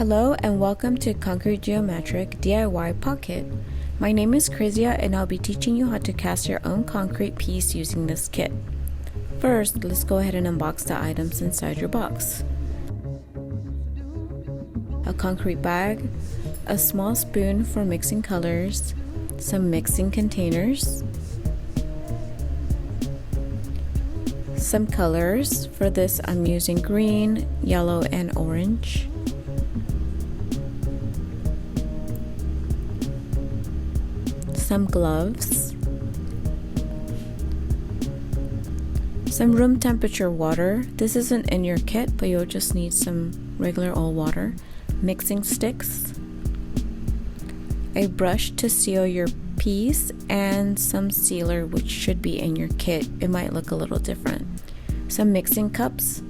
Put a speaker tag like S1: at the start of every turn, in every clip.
S1: Hello and welcome to Concrete Geometric DIY Pocket. My name is Krizia and I'll be teaching you how to cast your own concrete piece using this kit. First, let's go ahead and unbox the items inside your box. A concrete bag, a small spoon for mixing colors, some mixing containers, some colors. For this I'm using green, yellow, and orange. Some gloves, some room temperature water. This isn't in your kit, but you'll just need some regular old water. Mixing sticks, a brush to seal your piece, and some sealer which should be in your kit. It might look a little different. Some mixing cups.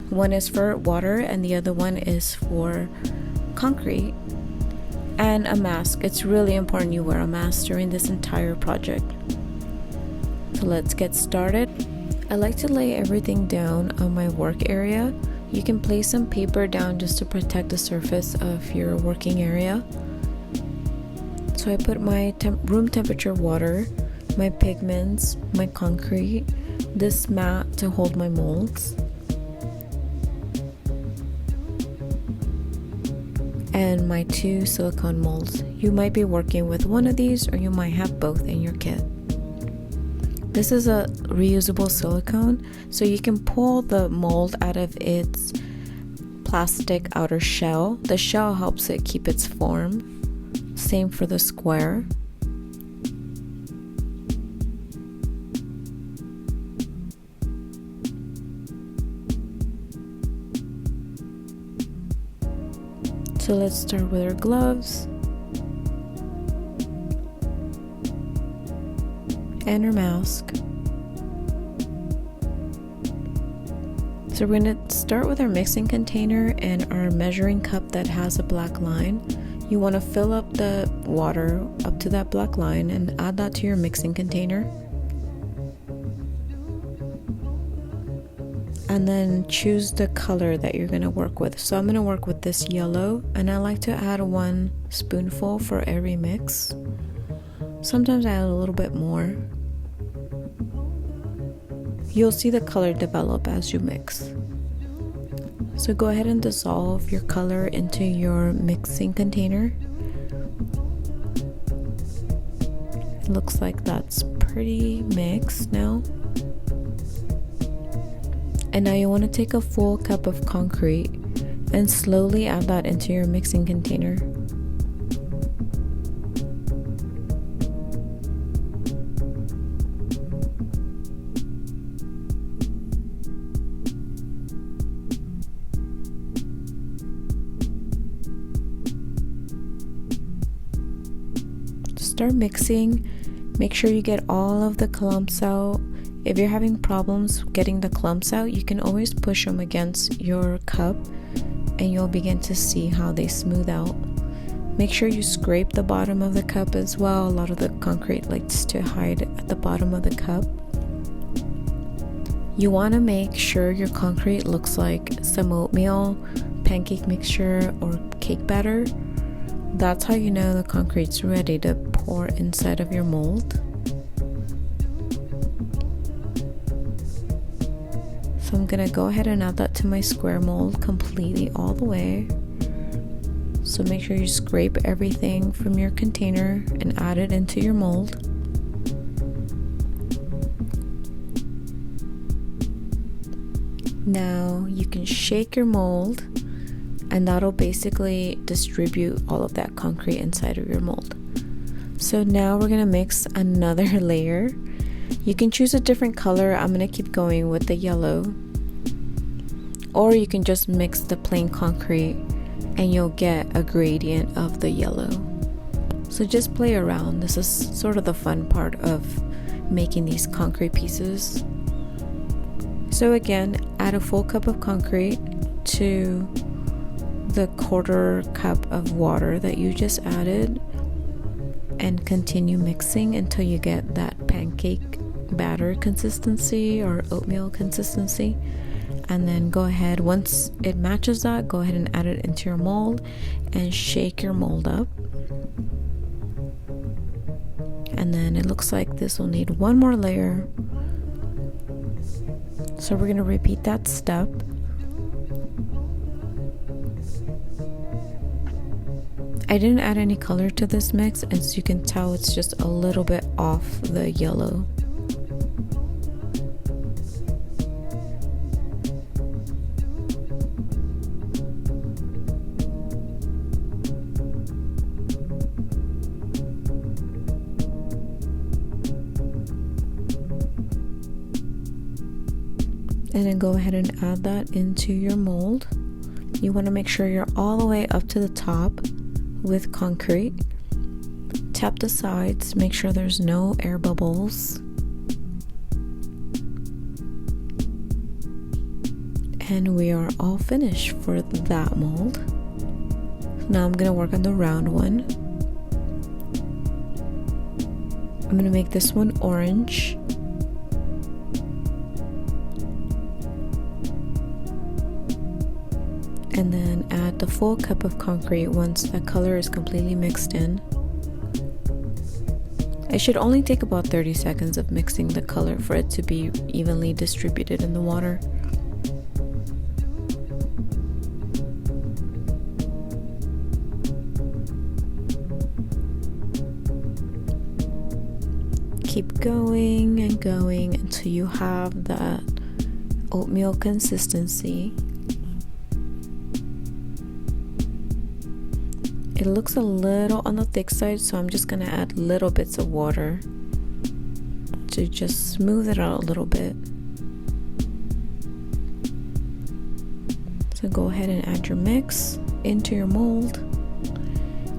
S1: One is for water and the other one is for concrete. And a mask. It's really important you wear a mask during this entire project. So let's get started. I like to lay everything down on my work area. You can place some paper down just to protect the surface of your working area. So I put my room temperature water, my pigments, my concrete, this mat to hold my molds, and my 2 silicone molds. You might be working with one of these or you might have both in your kit. This is a reusable silicone, so you can pull the mold out of its plastic outer shell. The shell helps it keep its form. Same for the square. So let's start with our gloves and our mask. So we're going to start with our mixing container and our measuring cup that has a black line. You want to fill up the water up to that black line and add that to your mixing container. And then choose the color that you're going to work with. So I'm going to work with this yellow, and I like to add 1 spoonful for every mix. Sometimes I add a little bit more. You'll see the color develop as you mix. So go ahead and dissolve your color into your mixing container. It looks like that's pretty mixed now. And now you want to take a full cup of concrete and slowly add that into your mixing container. Start mixing. Make sure you get all of the clumps out. If you're having problems getting the clumps out, you can always push them against your cup and you'll begin to see how they smooth out. Make sure you scrape the bottom of the cup as well. A lot of the concrete likes to hide at the bottom of the cup. You want to make sure your concrete looks like some oatmeal, pancake mixture, or cake batter. That's how you know the concrete's ready to pour inside of your mold. So I'm gonna go ahead and add that to my square mold completely all the way. So make sure you scrape everything from your container and add it into your mold. Now you can shake your mold and that'll basically distribute all of that concrete inside of your mold. So now we're gonna mix another layer. You can choose a different color. I'm gonna keep going with the yellow. Or you can just mix the plain concrete and you'll get a gradient of the yellow. So just play around. This is sort of the fun part of making these concrete pieces. So again, add a full cup of concrete to the 1/4 cup of water that you just added and continue mixing until you get that pancake batter consistency or oatmeal consistency. And then go ahead, once it matches that, go ahead and add it into your mold and shake your mold up. And then it looks like this will need one more layer. So we're going to repeat that step. I didn't add any color to this mix, as you can tell it's just a little bit off the yellow. And then go ahead and add that into your mold. You want to make sure you're all the way up to the top with concrete. Tap the sides, make sure there's no air bubbles. And we are all finished for that mold. Now I'm going to work on the round one. I'm going to make this one orange. And then add the full cup of concrete once the color is completely mixed in. It should only take about 30 seconds of mixing the color for it to be evenly distributed in the water. Keep going and going until you have that oatmeal consistency. It looks a little on the thick side, so I'm just gonna add little bits of water to just smooth it out a little bit. So go ahead and add your mix into your mold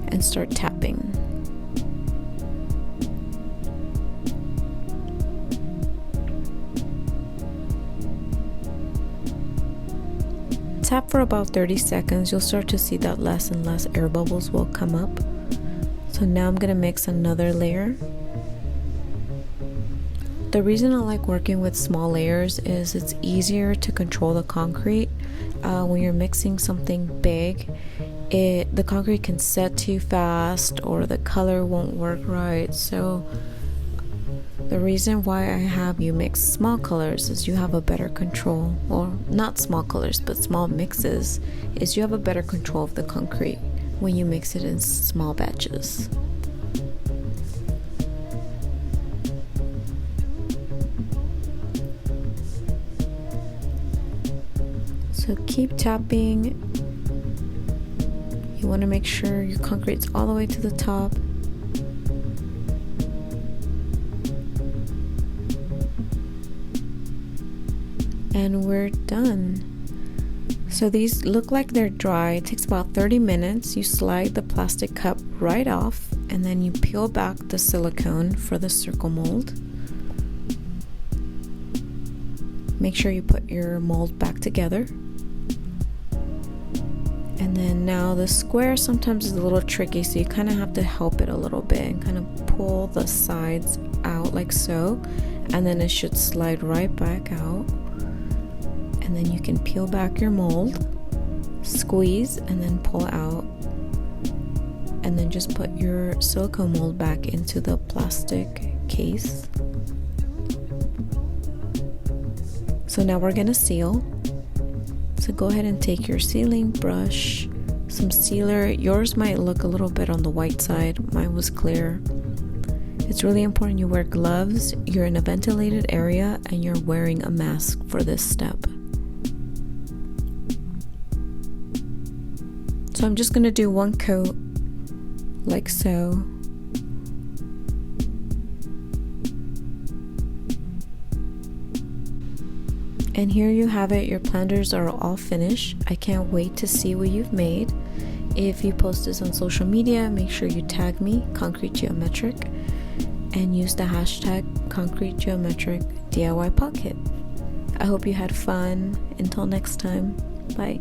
S1: and start tapping. Tap for about 30 seconds. You'll start to see that less and less air bubbles will come up. So now I'm gonna mix another layer. The reason I like working with small layers is it's easier to control the concrete. When you're mixing something big, the concrete can set too fast or the color won't work right. So the reason why I have you mix small colors is you have a better control, or not small colors but small mixes, is you have a better control of the concrete when you mix it in small batches. So keep tapping. You want to make sure your concrete's all the way to the top. And we're done. So these look like they're dry. It takes about 30 minutes. You slide the plastic cup right off and then you peel back the silicone for the circle mold. Make sure you put your mold back together. And then now the square sometimes is a little tricky, so you kind of have to help it a little bit and kind of pull the sides out like so, and then it should slide right back out. And then you can peel back your mold, squeeze, and then pull out, and then just put your silicone mold back into the plastic case. So now we're gonna seal. So go ahead and take your sealing brush, some sealer. Yours might look a little bit on the white side, mine was clear. It's really important you wear gloves, you're in a ventilated area, and you're wearing a mask for this step. So I'm just going to do one coat, like so. And here you have it, your planters are all finished. I can't wait to see what you've made. If you post this on social media, make sure you tag me, Concrete Geometric, and use the hashtag Concrete Geometric DIY Pocket. I hope you had fun. Until next time, bye.